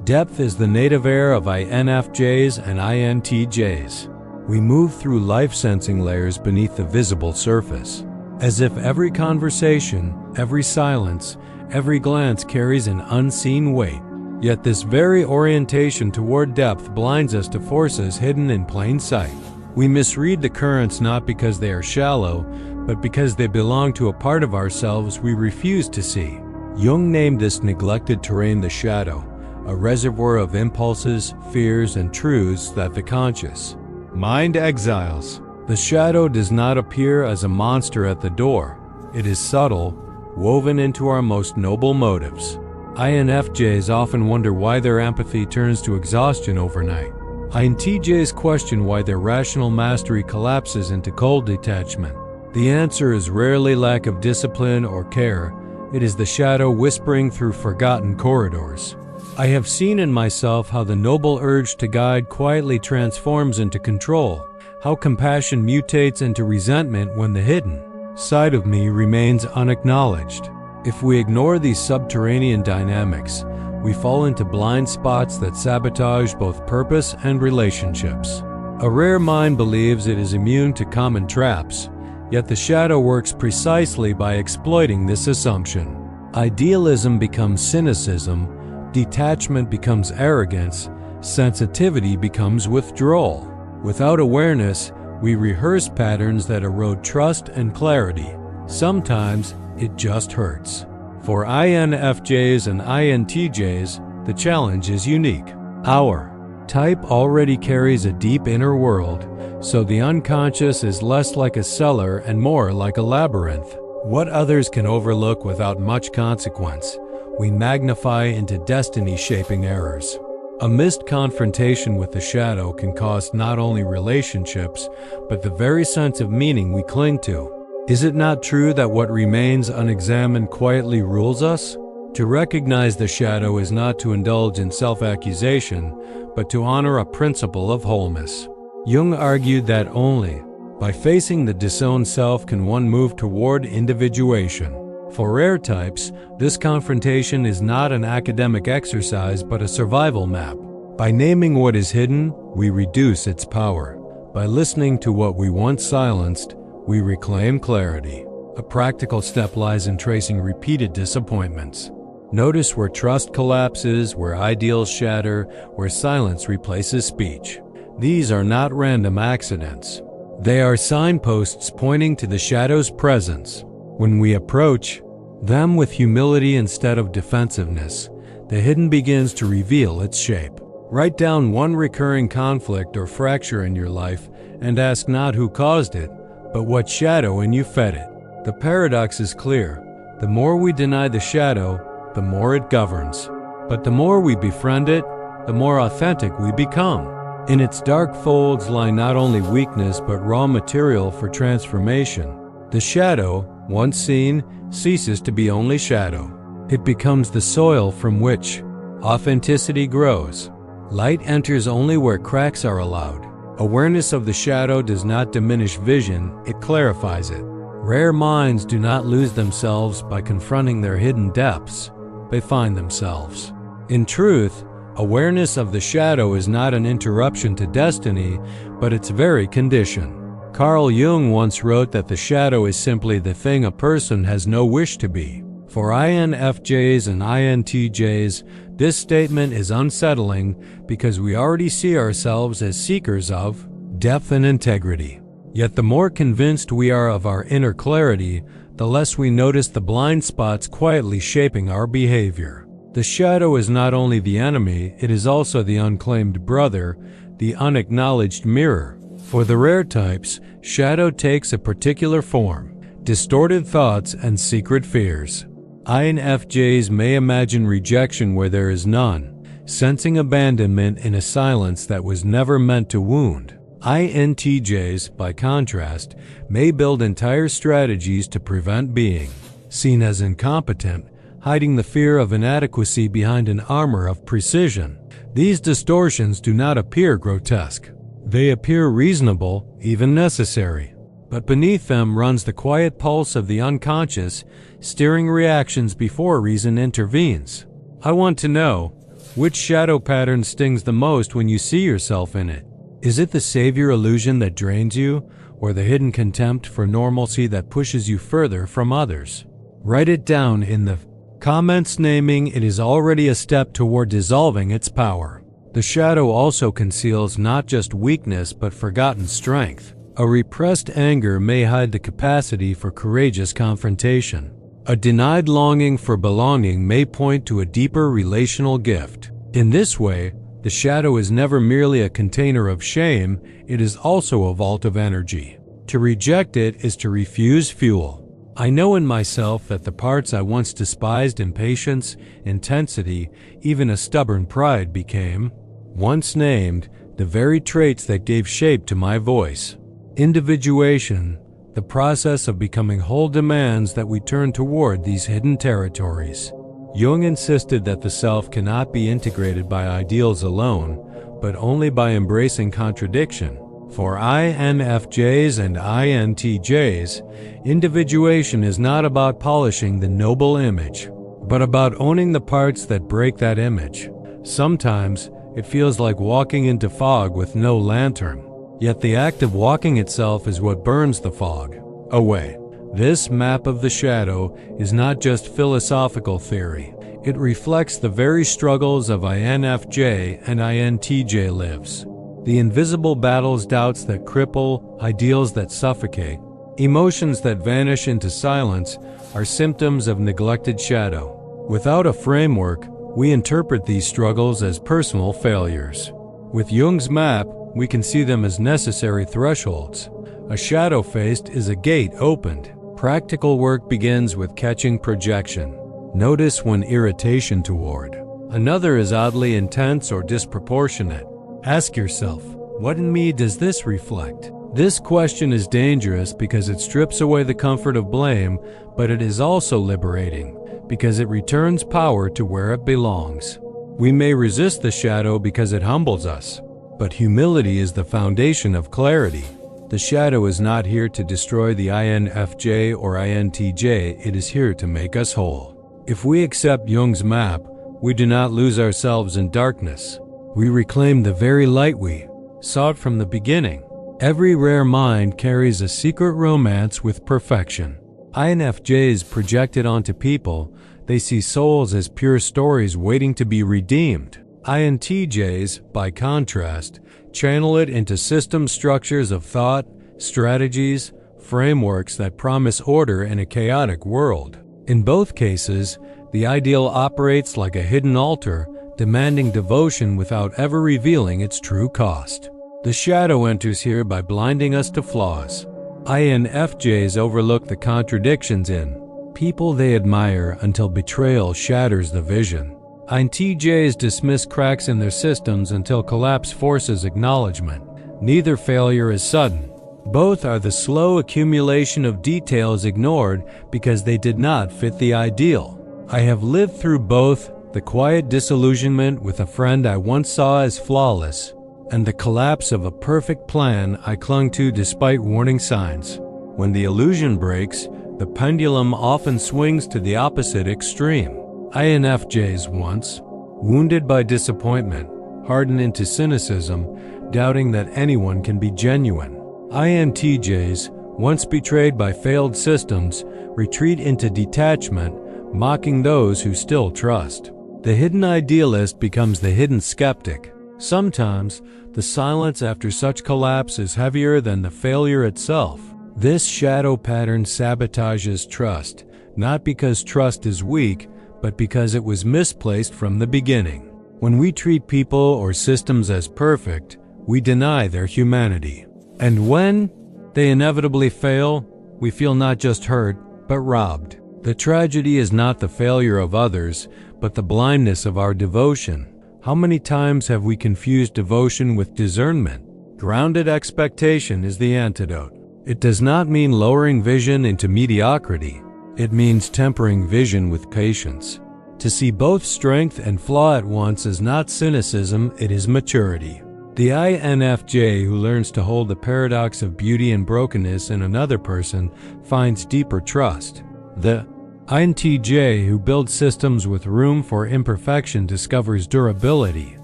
Depth is the native air of INFJs and INTJs. We move through life-sensing layers beneath the visible surface, as if every conversation, every silence, every glance carries an unseen weight. Yet this very orientation toward depth blinds us to forces hidden in plain sight. We misread the currents not because they are shallow, but because they belong to a part of ourselves we refuse to see. Jung named this neglected terrain the shadow, a reservoir of impulses, fears, and truths that the conscious mind exiles. The shadow does not appear as a monster at the door. It is subtle, woven into our most noble motives. INFJs often wonder why their empathy turns to exhaustion overnight. INTJs question why their rational mastery collapses into cold detachment. The answer is rarely lack of discipline or care. It is the shadow whispering through forgotten corridors. I have seen in myself how the noble urge to guide quietly transforms into control, how compassion mutates into resentment when the hidden side of me remains unacknowledged. If we ignore these subterranean dynamics, we fall into blind spots that sabotage both purpose and relationships. A rare mind believes it is immune to common traps, yet the shadow works precisely by exploiting this assumption. Idealism becomes cynicism, detachment becomes arrogance, sensitivity becomes withdrawal. Without awareness, we rehearse patterns that erode trust and clarity. Sometimes it just hurts. For INFJs and INTJs, the challenge is unique. Our type already carries a deep inner world, so the unconscious is less like a cellar and more like a labyrinth. What others can overlook without much consequence, we magnify into destiny-shaping errors. A missed confrontation with the shadow can cost not only relationships, but the very sense of meaning we cling to. Is it not true that what remains unexamined quietly rules us? To recognize the shadow is not to indulge in self-accusation, but to honor a principle of wholeness. Jung argued that only by facing the disowned self can one move toward individuation. For rare types, this confrontation is not an academic exercise but a survival map. By naming what is hidden, we reduce its power. By listening to what we once silenced, we reclaim clarity. A practical step lies in tracing repeated disappointments. Notice where trust collapses, where ideals shatter, where silence replaces speech. These are not random accidents. They are signposts pointing to the shadow's presence. When we approach them with humility instead of defensiveness, the hidden begins to reveal its shape. Write down one recurring conflict or fracture in your life and ask not who caused it, but what shadow in you fed it. The paradox is clear. The more we deny the shadow, the more it governs. But the more we befriend it, the more authentic we become. In its dark folds lie not only weakness but raw material for transformation. The shadow, once seen, ceases to be only shadow. It becomes the soil from which authenticity grows. Light enters only where cracks are allowed. Awareness of the shadow does not diminish vision, it clarifies it. Rare minds do not lose themselves by confronting their hidden depths. They find themselves. In truth, awareness of the shadow is not an interruption to destiny, but its very condition. Carl Jung once wrote that the shadow is simply the thing a person has no wish to be. For INFJs and INTJs, this statement is unsettling because we already see ourselves as seekers of depth and integrity. Yet the more convinced we are of our inner clarity, the less we notice the blind spots quietly shaping our behavior. The shadow is not only the enemy, it is also the unclaimed brother, the unacknowledged mirror. For the rare types, shadow takes a particular form: distorted thoughts and secret fears. INFJs may imagine rejection where there is none, sensing abandonment in a silence that was never meant to wound. INTJs, by contrast, may build entire strategies to prevent being seen as incompetent, hiding the fear of inadequacy behind an armor of precision. These distortions do not appear grotesque. They appear reasonable, even necessary. But beneath them runs the quiet pulse of the unconscious, steering reactions before reason intervenes. I want to know, Which shadow pattern stings the most when you see yourself in it? Is it the savior illusion that drains you, or the hidden contempt for normalcy that pushes you further from others? Write it down in the comments. Naming it is already a step toward dissolving its power. The shadow also conceals not just weakness but forgotten strength. A repressed anger may hide the capacity for courageous confrontation. A denied longing for belonging may point to a deeper relational gift. In this way, the shadow is never merely a container of shame, it is also a vault of energy. To reject it is to refuse fuel. I know in myself that the parts I once despised, impatience, intensity, even a stubborn pride, became, once named, the very traits that gave shape to my voice. Individuation, the process of becoming whole, demands that we turn toward these hidden territories. Jung insisted that the self cannot be integrated by ideals alone, but only by embracing contradiction. For INFJs and INTJs, individuation is not about polishing the noble image, but about owning the parts that break that image. Sometimes, it feels like walking into fog with no lantern. Yet the act of walking itself is what burns the fog away. This map of the shadow is not just philosophical theory. It reflects the very struggles of INFJ and INTJ lives. The invisible battles, doubts that cripple, ideals that suffocate, emotions that vanish into silence are symptoms of neglected shadow. Without a framework, we interpret these struggles as personal failures. With Jung's map, we can see them as necessary thresholds. A shadow faced is a gate opened. Practical work begins with catching projection. Notice when irritation toward another is oddly intense or disproportionate. Ask yourself, what in me does this reflect? This question is dangerous because it strips away the comfort of blame, but it is also liberating because it returns power to where it belongs. We may resist the shadow because it humbles us, but humility is the foundation of clarity. The shadow is not here to destroy the INFJ or INTJ, it is here to make us whole. If we accept Jung's map, we do not lose ourselves in darkness. We reclaim the very light we sought from the beginning. Every rare mind carries a secret romance with perfection. INFJs project it onto people. They see souls as pure stories waiting to be redeemed. INTJs, by contrast, channel it into system structures of thought, strategies, frameworks that promise order in a chaotic world. In both cases, the ideal operates like a hidden altar, demanding devotion without ever revealing its true cost. The shadow enters here by blinding us to flaws. INFJs overlook the contradictions in people they admire until betrayal shatters the vision. INTJs dismiss cracks in their systems until collapse forces acknowledgement. Neither failure is sudden. Both are the slow accumulation of details ignored because they did not fit the ideal. I have lived through both: the quiet disillusionment with a friend I once saw as flawless, and the collapse of a perfect plan I clung to despite warning signs. When the illusion breaks, the pendulum often swings to the opposite extreme. INFJs once, wounded by disappointment, harden into cynicism, doubting that anyone can be genuine. INTJs, once betrayed by failed systems, retreat into detachment, mocking those who still trust. The hidden idealist becomes the hidden skeptic. Sometimes, the silence after such collapse is heavier than the failure itself. This shadow pattern sabotages trust, not because trust is weak, but because it was misplaced from the beginning. When we treat people or systems as perfect, we deny their humanity. And when they inevitably fail, we feel not just hurt, but robbed. The tragedy is not the failure of others, but the blindness of our devotion. How many times have we confused devotion with discernment? Grounded expectation is the antidote. It does not mean lowering vision into mediocrity. It means tempering vision with patience. To see both strength and flaw at once is not cynicism, it is maturity. The INFJ who learns to hold the paradox of beauty and brokenness in another person finds deeper trust. The INTJ, who builds systems with room for imperfection, discovers durability.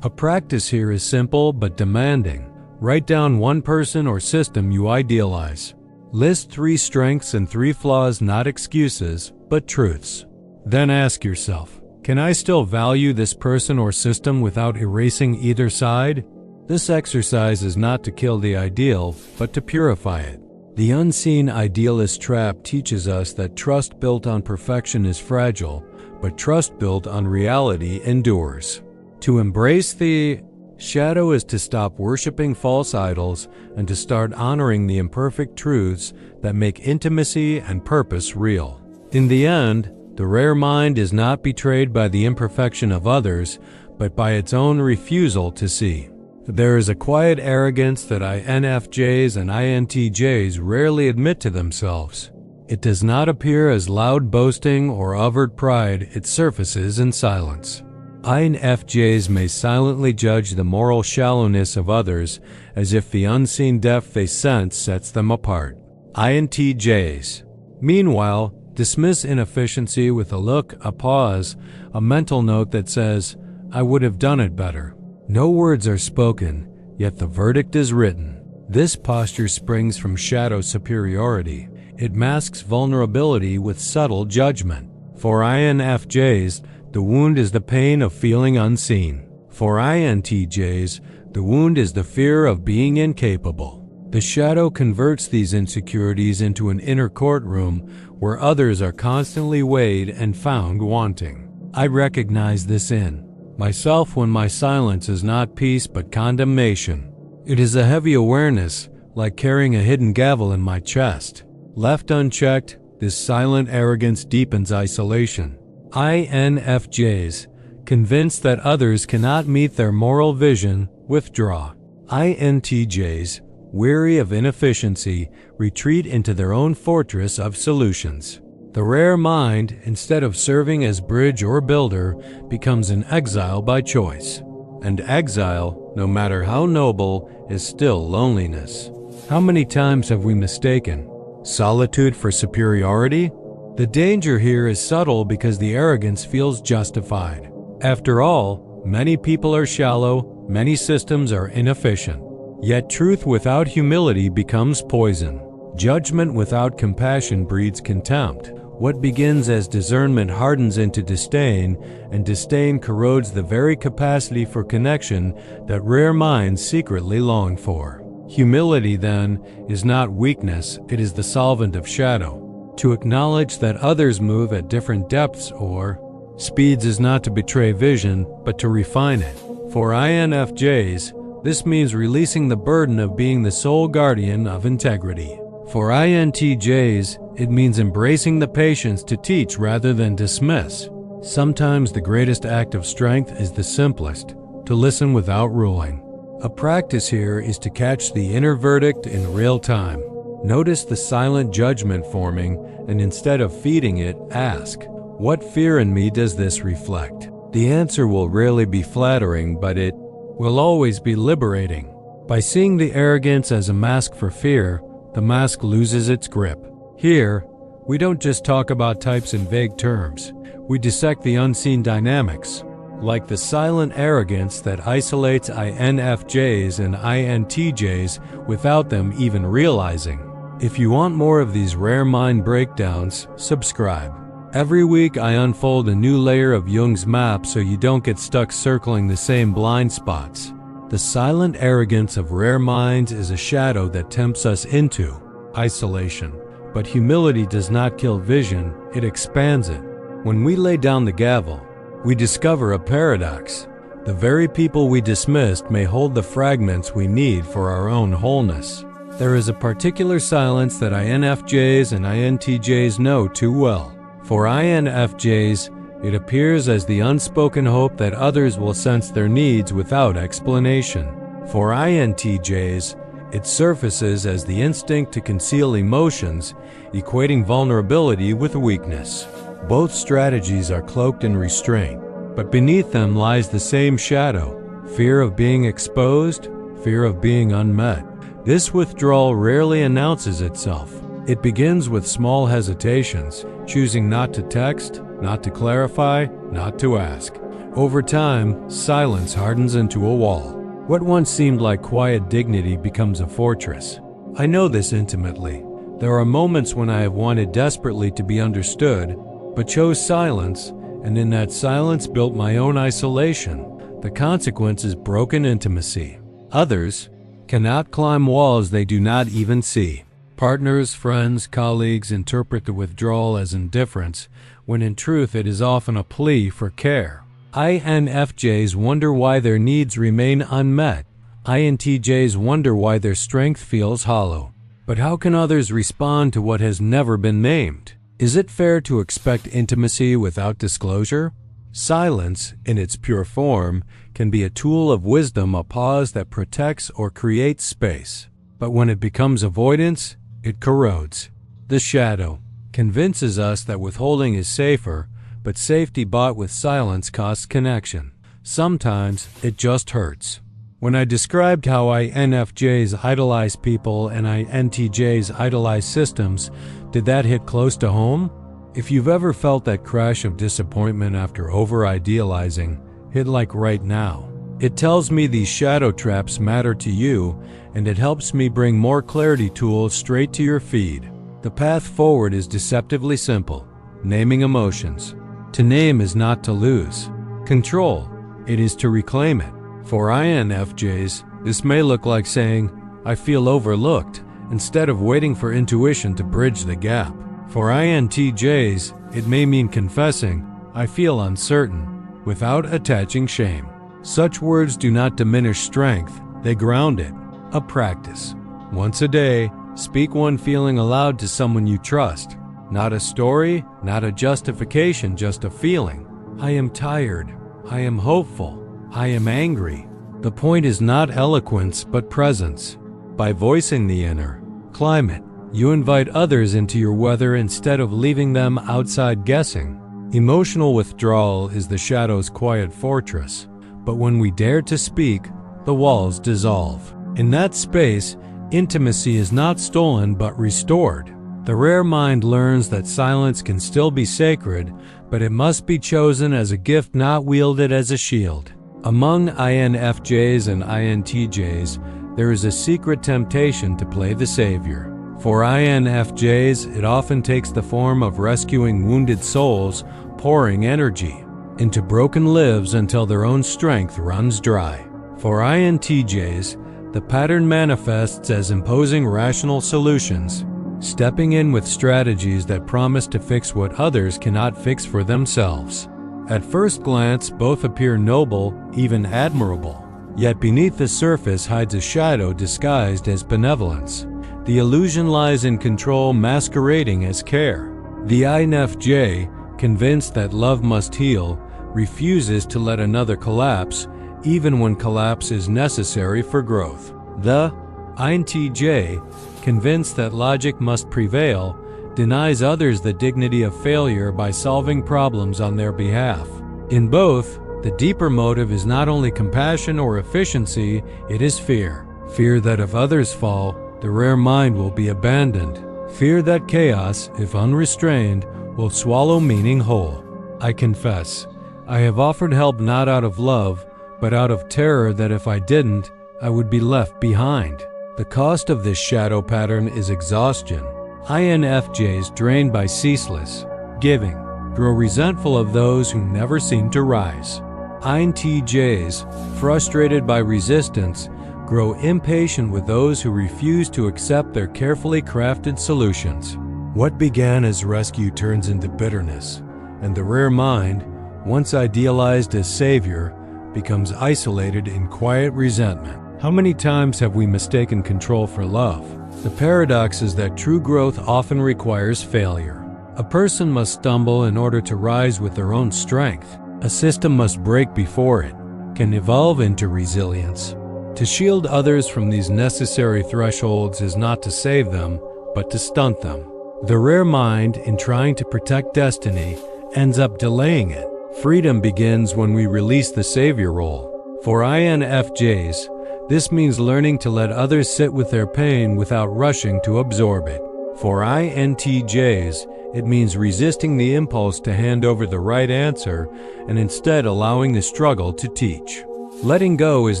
A practice here is simple but demanding. Write down one person or system you idealize. List 3 strengths and 3 flaws, not excuses, but truths. Then ask yourself, can I still value this person or system without erasing either side? This exercise is not to kill the ideal, but to purify it. The unseen idealist trap teaches us that trust built on perfection is fragile, but trust built on reality endures. To embrace the shadow is to stop worshiping false idols and to start honoring the imperfect truths that make intimacy and purpose real. In the end, the rare mind is not betrayed by the imperfection of others, but by its own refusal to see. There is a quiet arrogance that INFJs and INTJs rarely admit to themselves. It does not appear as loud boasting or overt pride, it surfaces in silence. INFJs may silently judge the moral shallowness of others as if the unseen depth they sense sets them apart. INTJs, meanwhile, dismiss inefficiency with a look, a pause, a mental note that says, "I would have done it better." No words are spoken, yet the verdict is written. This posture springs from shadow superiority. It masks vulnerability with subtle judgment. For INFJs, the wound is the pain of feeling unseen. For INTJs, the wound is the fear of being incapable. The shadow converts these insecurities into an inner courtroom where others are constantly weighed and found wanting. I recognize this in myself when my silence is not peace but condemnation. It is a heavy awareness, like carrying a hidden gavel in my chest. Left unchecked, this silent arrogance deepens isolation. INFJs, convinced that others cannot meet their moral vision, withdraw. INTJs, weary of inefficiency, retreat into their own fortress of solutions. The rare mind, instead of serving as bridge or builder, becomes an exile by choice. And exile, no matter how noble, is still loneliness. How many times have we mistaken solitude for superiority? The danger here is subtle because the arrogance feels justified. After all, many people are shallow, many systems are inefficient. Yet truth without humility becomes poison. Judgment without compassion breeds contempt. What begins as discernment hardens into disdain, and disdain corrodes the very capacity for connection that rare minds secretly long for. Humility, then, is not weakness, it is the solvent of shadow. To acknowledge that others move at different depths or speeds is not to betray vision, but to refine it. For INFJs, this means releasing the burden of being the sole guardian of integrity. For INTJs, it means embracing the patience to teach rather than dismiss. Sometimes the greatest act of strength is the simplest, to listen without ruling. A practice here is to catch the inner verdict in real time. Notice the silent judgment forming, and instead of feeding it, ask, what fear in me does this reflect? The answer will rarely be flattering, but it will always be liberating. By seeing the arrogance as a mask for fear, the mask loses its grip. Here, we don't just talk about types in vague terms. We dissect the unseen dynamics, like the silent arrogance that isolates INFJs and INTJs without them even realizing. If you want more of these rare mind breakdowns, subscribe. Every week I unfold a new layer of Jung's map so you don't get stuck circling the same blind spots. The silent arrogance of rare minds is a shadow that tempts us into isolation. But humility does not kill vision, it expands it. When we lay down the gavel, we discover a paradox. The very people we dismissed may hold the fragments we need for our own wholeness. There is a particular silence that INFJs and INTJs know too well. For INFJs, it appears as the unspoken hope that others will sense their needs without explanation. For INTJs, it surfaces as the instinct to conceal emotions, equating vulnerability with weakness. Both strategies are cloaked in restraint, but beneath them lies the same shadow: fear of being exposed, fear of being unmet. This withdrawal rarely announces itself. It begins with small hesitations, choosing not to text, not to clarify, not to ask. Over time, silence hardens into a wall. What once seemed like quiet dignity becomes a fortress. I know this intimately. There are moments when I have wanted desperately to be understood, but chose silence, and in that silence built my own isolation. The consequence is broken intimacy. Others cannot climb walls they do not even see. Partners, friends, colleagues interpret the withdrawal as indifference, when in truth it is often a plea for care. INFJs wonder why their needs remain unmet. INTJs wonder why their strength feels hollow. But how can others respond to what has never been named? Is it fair to expect intimacy without disclosure? Silence, in its pure form, can be a tool of wisdom, a pause that protects or creates space. But when it becomes avoidance, it corrodes. The shadow convinces us that withholding is safer, but safety bought with silence costs connection. Sometimes it just hurts. When I described how INFJs idolize people and INTJs idolize systems, did that hit close to home? If you've ever felt that crash of disappointment after over-idealizing, hit like right now. It tells me these shadow traps matter to you, and it helps me bring more clarity tools straight to your feed. The path forward is deceptively simple. Naming emotions. To name is not to lose control. It is to reclaim it. For INFJs, this may look like saying, "I feel overlooked," instead of waiting for intuition to bridge the gap. For INTJs, it may mean confessing, "I feel uncertain," without attaching shame. Such words do not diminish strength, they ground it. A practice. Once a day, speak one feeling aloud to someone you trust. Not a story, not a justification, just a feeling. I am tired. I am hopeful. I am angry. The point is not eloquence, but presence. By voicing the inner climate, you invite others into your weather instead of leaving them outside guessing. Emotional withdrawal is the shadow's quiet fortress, but when we dare to speak, the walls dissolve. In that space, intimacy is not stolen but restored. The rare mind learns that silence can still be sacred, but it must be chosen as a gift, not wielded as a shield. Among INFJs and INTJs, there is a secret temptation to play the savior. For INFJs, it often takes the form of rescuing wounded souls, pouring energy into broken lives until their own strength runs dry. For INTJs, the pattern manifests as imposing rational solutions, stepping in with strategies that promise to fix what others cannot fix for themselves. At first glance, both appear noble, even admirable. Yet beneath the surface hides a shadow disguised as benevolence. The illusion lies in control masquerading as care. The INFJ, convinced that love must heal, refuses to let another collapse, even when collapse is necessary for growth. The INTJ, convinced that logic must prevail, denies others the dignity of failure by solving problems on their behalf. In both, the deeper motive is not only compassion or efficiency, it is fear. Fear that if others fall, the rare mind will be abandoned. Fear that chaos, if unrestrained, will swallow meaning whole. I confess, I have offered help not out of love, but out of terror that if I didn't, I would be left behind. The cost of this shadow pattern is exhaustion. INFJs, drained by ceaseless giving, grow resentful of those who never seem to rise. INTJs, frustrated by resistance, grow impatient with those who refuse to accept their carefully crafted solutions. What began as rescue turns into bitterness, and the rare mind, once idealized as savior, becomes isolated in quiet resentment. How many times have we mistaken control for love? The paradox is that true growth often requires failure. A person must stumble in order to rise with their own strength. A system must break before it can evolve into resilience. To shield others from these necessary thresholds is not to save them, but to stunt them. The rare mind, in trying to protect destiny, ends up delaying it. Freedom begins when we release the savior role. For INFJs, this means learning to let others sit with their pain without rushing to absorb it. For INTJs, it means resisting the impulse to hand over the right answer and instead allowing the struggle to teach. Letting go is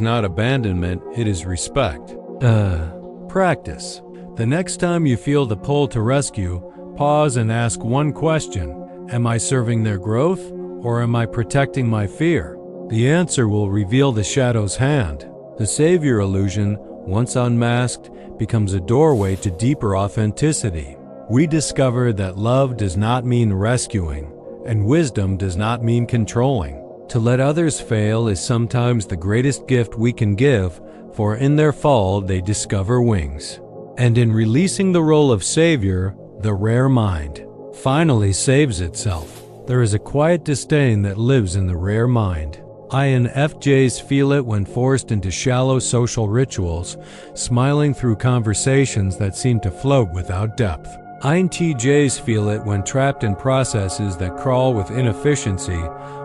not abandonment, it is respect. Practice. The next time you feel the pull to rescue, pause and ask one question: am I serving their growth, or am I protecting my fear? The answer will reveal the shadow's hand. The savior illusion, once unmasked, becomes a doorway to deeper authenticity. We discover that love does not mean rescuing, and wisdom does not mean controlling. To let others fail is sometimes the greatest gift we can give, for in their fall they discover wings. And in releasing the role of savior, the rare mind finally saves itself. There is a quiet disdain that lives in the rare mind. INFJs feel it when forced into shallow social rituals, smiling through conversations that seem to float without depth. INTJs feel it when trapped in processes that crawl with inefficiency,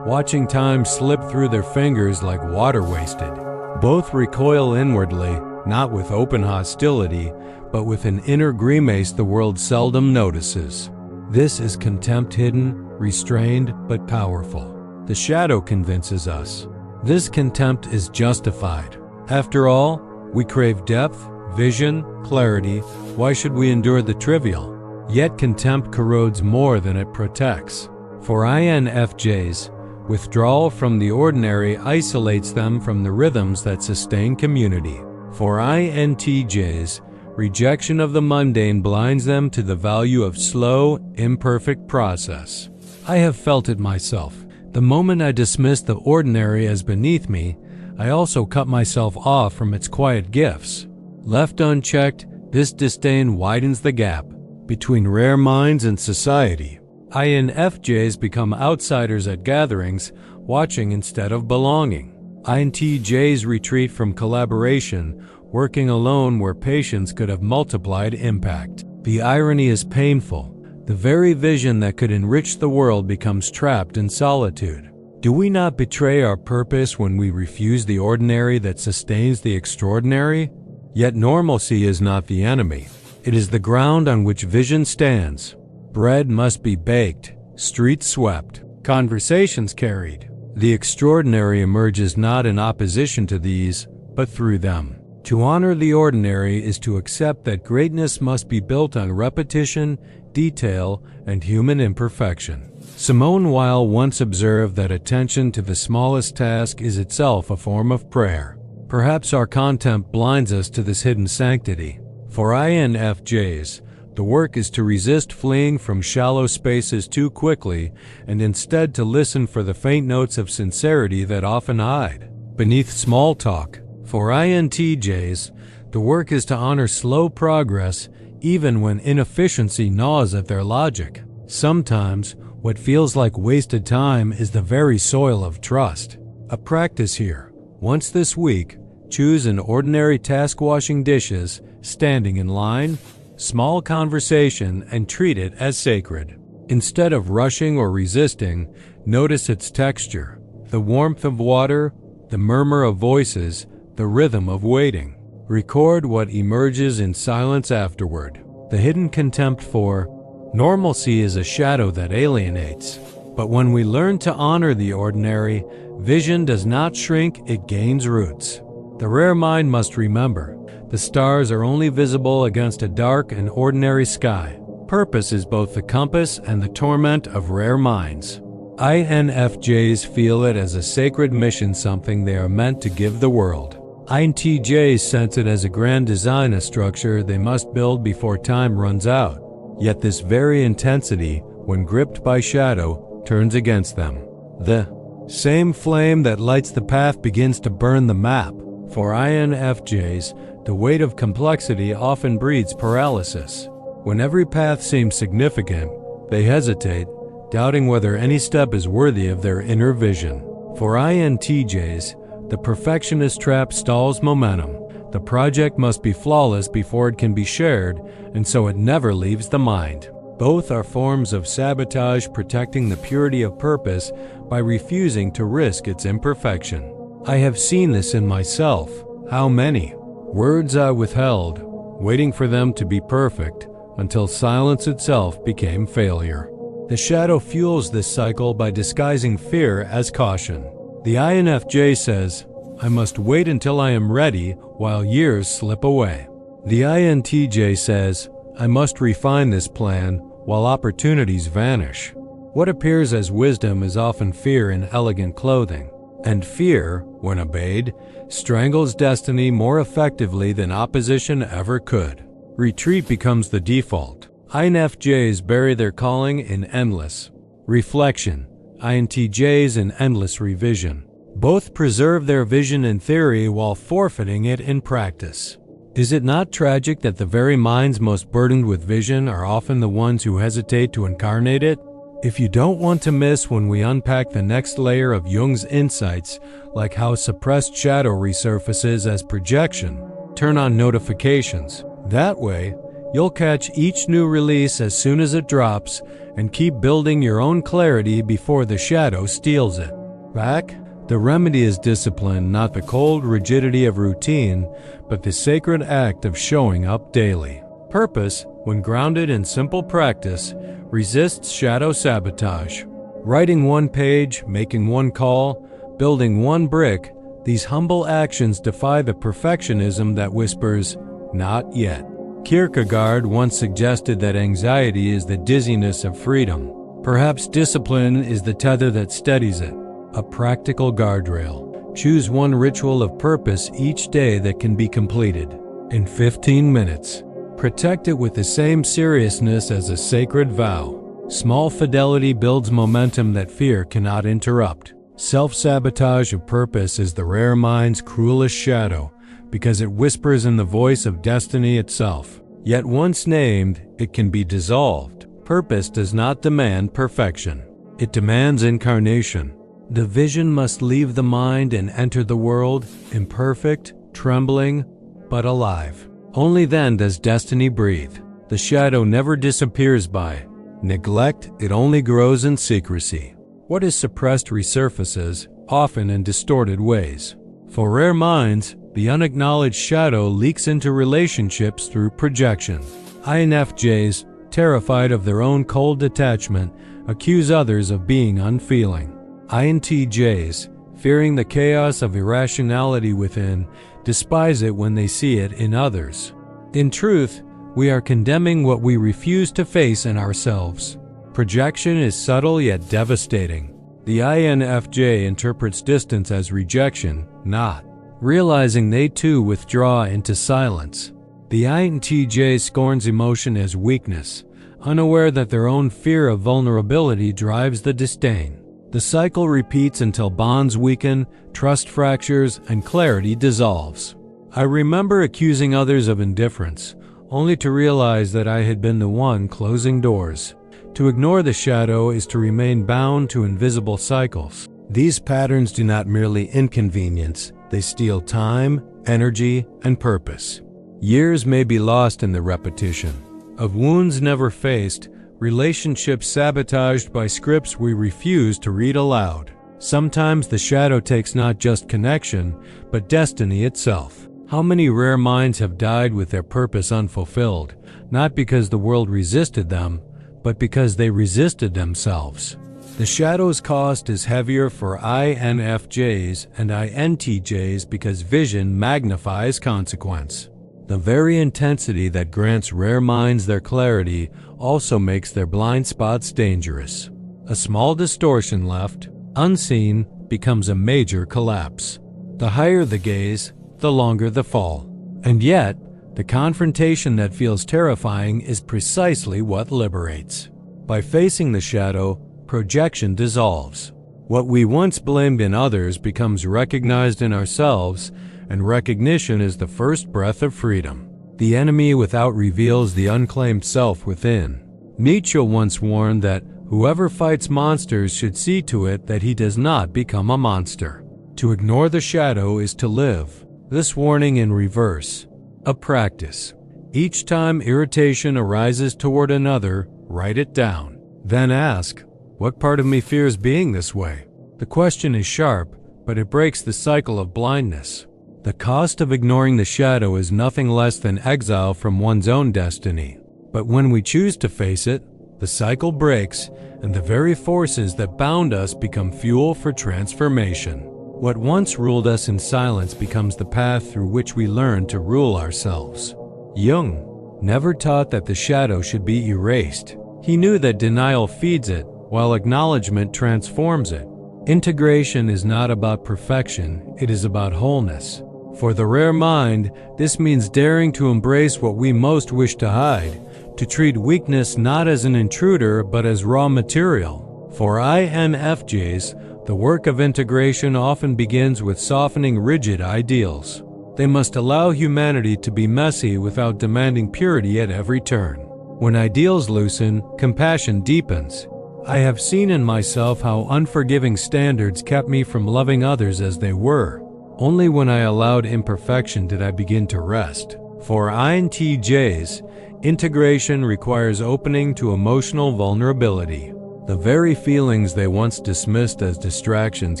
watching time slip through their fingers like water wasted. Both recoil inwardly, not with open hostility, but with an inner grimace the world seldom notices. This is contempt hidden, restrained, but powerful. The shadow convinces us. This contempt is justified. After all, we crave depth, vision, clarity. Why should we endure the trivial? Yet contempt corrodes more than it protects. For INFJs, withdrawal from the ordinary isolates them from the rhythms that sustain community. For INTJs, rejection of the mundane blinds them to the value of slow, imperfect process. I have felt it myself. The moment I dismiss the ordinary as beneath me, I also cut myself off from its quiet gifts. Left unchecked, this disdain widens the gap between rare minds and society. INFJs become outsiders at gatherings, watching instead of belonging. INTJs retreat from collaboration, working alone where patience could have multiplied impact. The irony is painful. The very vision that could enrich the world becomes trapped in solitude. Do we not betray our purpose when we refuse the ordinary that sustains the extraordinary? Yet normalcy is not the enemy. It is the ground on which vision stands. Bread must be baked, streets swept, conversations carried. The extraordinary emerges not in opposition to these, but through them. To honor the ordinary is to accept that greatness must be built on repetition, detail, and human imperfection. Simone Weil once observed that attention to the smallest task is itself a form of prayer. Perhaps our contempt blinds us to this hidden sanctity. For INFJs, the work is to resist fleeing from shallow spaces too quickly and instead to listen for the faint notes of sincerity that often hide beneath small talk. For INTJs, the work is to honor slow progress even when inefficiency gnaws at their logic. Sometimes, what feels like wasted time is the very soil of trust. A practice here. Once this week, choose an ordinary task washing dishes, standing in line, small conversation, and treat it as sacred. Instead of rushing or resisting, notice its texture, the warmth of water, the murmur of voices, the rhythm of waiting. Record what emerges in silence afterward. The hidden contempt for normalcy is a shadow that alienates. But when we learn to honor the ordinary, vision does not shrink, it gains roots. The rare mind must remember, the stars are only visible against a dark and ordinary sky. Purpose is both the compass and the torment of rare minds. INFJs feel it as a sacred mission, something they are meant to give the world. INTJs sense it as a grand design, a structure they must build before time runs out. Yet this very intensity, when gripped by shadow, turns against them. The same flame that lights the path begins to burn the map. For INFJs, the weight of complexity often breeds paralysis. When every path seems significant, they hesitate, doubting whether any step is worthy of their inner vision. For INTJs, the perfectionist trap stalls momentum. The project must be flawless before it can be shared, and so it never leaves the mind. Both are forms of sabotage, protecting the purity of purpose by refusing to risk its imperfection. I have seen this in myself. How many words I withheld, waiting for them to be perfect, until silence itself became failure. The shadow fuels this cycle by disguising fear as caution. The INFJ says, "I must wait until I am ready," while years slip away. The INTJ says, "I must refine this plan," while opportunities vanish. What appears as wisdom is often fear in elegant clothing. And fear, when obeyed, strangles destiny more effectively than opposition ever could. Retreat becomes the default. INFJs bury their calling in endless reflection, INTJs in endless revision. Both preserve their vision in theory while forfeiting it in practice. Is it not tragic that the very minds most burdened with vision are often the ones who hesitate to incarnate it? If you don't want to miss when we unpack the next layer of Jung's insights, like how suppressed shadow resurfaces as projection, turn on notifications. That way, you'll catch each new release as soon as it drops and keep building your own clarity before the shadow steals it. Back? The remedy is discipline, not the cold rigidity of routine, but the sacred act of showing up daily. Purpose, when grounded in simple practice, resists shadow sabotage. Writing one page, making one call, building one brick, these humble actions defy the perfectionism that whispers, "Not yet." Kierkegaard once suggested that anxiety is the dizziness of freedom. Perhaps discipline is the tether that steadies it, a practical guardrail. Choose one ritual of purpose each day that can be completed in 15 minutes. Protect it with the same seriousness as a sacred vow. Small fidelity builds momentum that fear cannot interrupt. Self-sabotage of purpose is the rare mind's cruelest shadow, because it whispers in the voice of destiny itself. Yet once named, it can be dissolved. Purpose does not demand perfection. It demands incarnation. The vision must leave the mind and enter the world, imperfect, trembling, but alive. Only then does destiny breathe. The shadow never disappears by neglect, it only grows in secrecy. What is suppressed resurfaces, often in distorted ways. For rare minds, the unacknowledged shadow leaks into relationships through projection. INFJs, terrified of their own cold detachment, accuse others of being unfeeling. INTJs, fearing the chaos of irrationality within, despise it when they see it in others. In truth, we are condemning what we refuse to face in ourselves. Projection is subtle yet devastating. The INFJ interprets distance as rejection, not realizing they too withdraw into silence. The INTJ scorns emotion as weakness, unaware that their own fear of vulnerability drives the disdain. The cycle repeats until bonds weaken, trust fractures, and clarity dissolves. I remember accusing others of indifference, only to realize that I had been the one closing doors. To ignore the shadow is to remain bound to invisible cycles. These patterns do not merely inconvenience, they steal time, energy, and purpose. Years may be lost in the repetition of wounds never faced, relationships sabotaged by scripts we refuse to read aloud. Sometimes the shadow takes not just connection, but destiny itself. How many rare minds have died with their purpose unfulfilled, not because the world resisted them, but because they resisted themselves. The shadow's cost is heavier for INFJs and INTJs because vision magnifies consequence. The very intensity that grants rare minds their clarity also makes their blind spots dangerous. A small distortion left, unseen, becomes a major collapse. The higher the gaze, the longer the fall. And yet, the confrontation that feels terrifying is precisely what liberates. By facing the shadow, projection dissolves. What we once blamed in others becomes recognized in ourselves, and recognition is the first breath of freedom. The enemy without reveals the unclaimed self within. Nietzsche once warned that whoever fights monsters should see to it that he does not become a monster. To ignore the shadow is to live. This warning in reverse. A practice. Each time irritation arises toward another, write it down. Then ask, what part of me fears being this way? The question is sharp, but it breaks the cycle of blindness. The cost of ignoring the shadow is nothing less than exile from one's own destiny. But when we choose to face it, the cycle breaks, and the very forces that bound us become fuel for transformation. What once ruled us in silence becomes the path through which we learn to rule ourselves. Jung never taught that the shadow should be erased. He knew that denial feeds it, while acknowledgement transforms it. Integration is not about perfection, it is about wholeness. For the rare mind, this means daring to embrace what we most wish to hide, to treat weakness not as an intruder but as raw material. For INFJs, the work of integration often begins with softening rigid ideals. They must allow humanity to be messy without demanding purity at every turn. When ideals loosen, compassion deepens. I have seen in myself how unforgiving standards kept me from loving others as they were. Only when I allowed imperfection did I begin to rest. For INTJs, integration requires opening to emotional vulnerability. The very feelings they once dismissed as distractions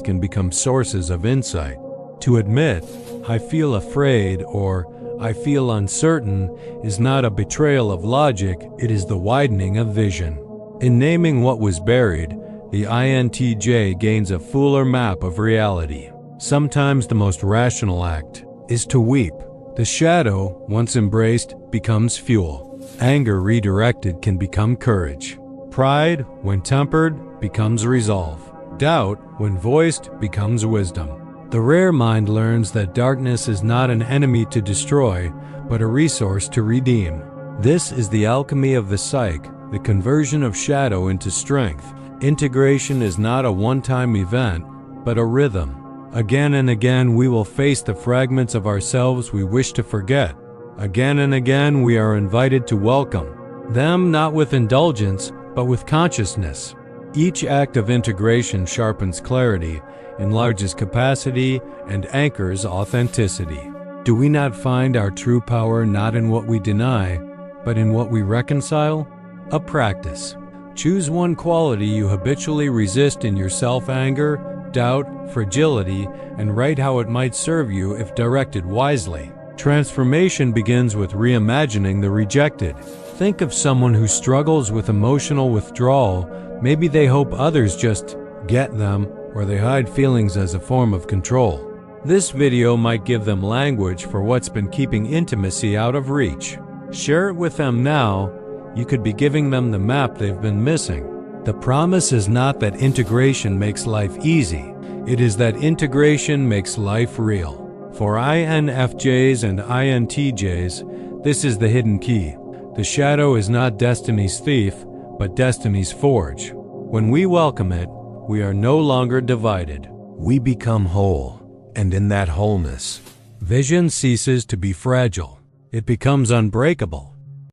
can become sources of insight. To admit, "I feel afraid" or "I feel uncertain" is not a betrayal of logic, it is the widening of vision. In naming what was buried, the INTJ gains a fuller map of reality. Sometimes the most rational act is to weep. The shadow, once embraced, becomes fuel. Anger redirected can become courage. Pride, when tempered, becomes resolve. Doubt, when voiced, becomes wisdom. The rare mind learns that darkness is not an enemy to destroy, but a resource to redeem. This is the alchemy of the psyche, the conversion of shadow into strength. Integration is not a one-time event, but a rhythm. Again and again we will face the fragments of ourselves we wish to forget. Again and again we are invited to welcome them, not with indulgence, but with consciousness. Each act of integration sharpens clarity, enlarges capacity, and anchors authenticity. Do we not find our true power not in what we deny, but in what we reconcile? A practice. Choose one quality you habitually resist in yourself: anger, doubt, fragility, and write how it might serve you if directed wisely. Transformation begins with reimagining the rejected. Think of someone who struggles with emotional withdrawal. Maybe they hope others just get them, or they hide feelings as a form of control. This video might give them language for what's been keeping intimacy out of reach. Share it with them now. You could be giving them the map they've been missing. The promise is not that integration makes life easy. It is that integration makes life real. For INFJs and INTJs, this is the hidden key. The shadow is not destiny's thief, but destiny's forge. When we welcome it, we are no longer divided. We become whole, and in that wholeness, vision ceases to be fragile. It becomes unbreakable.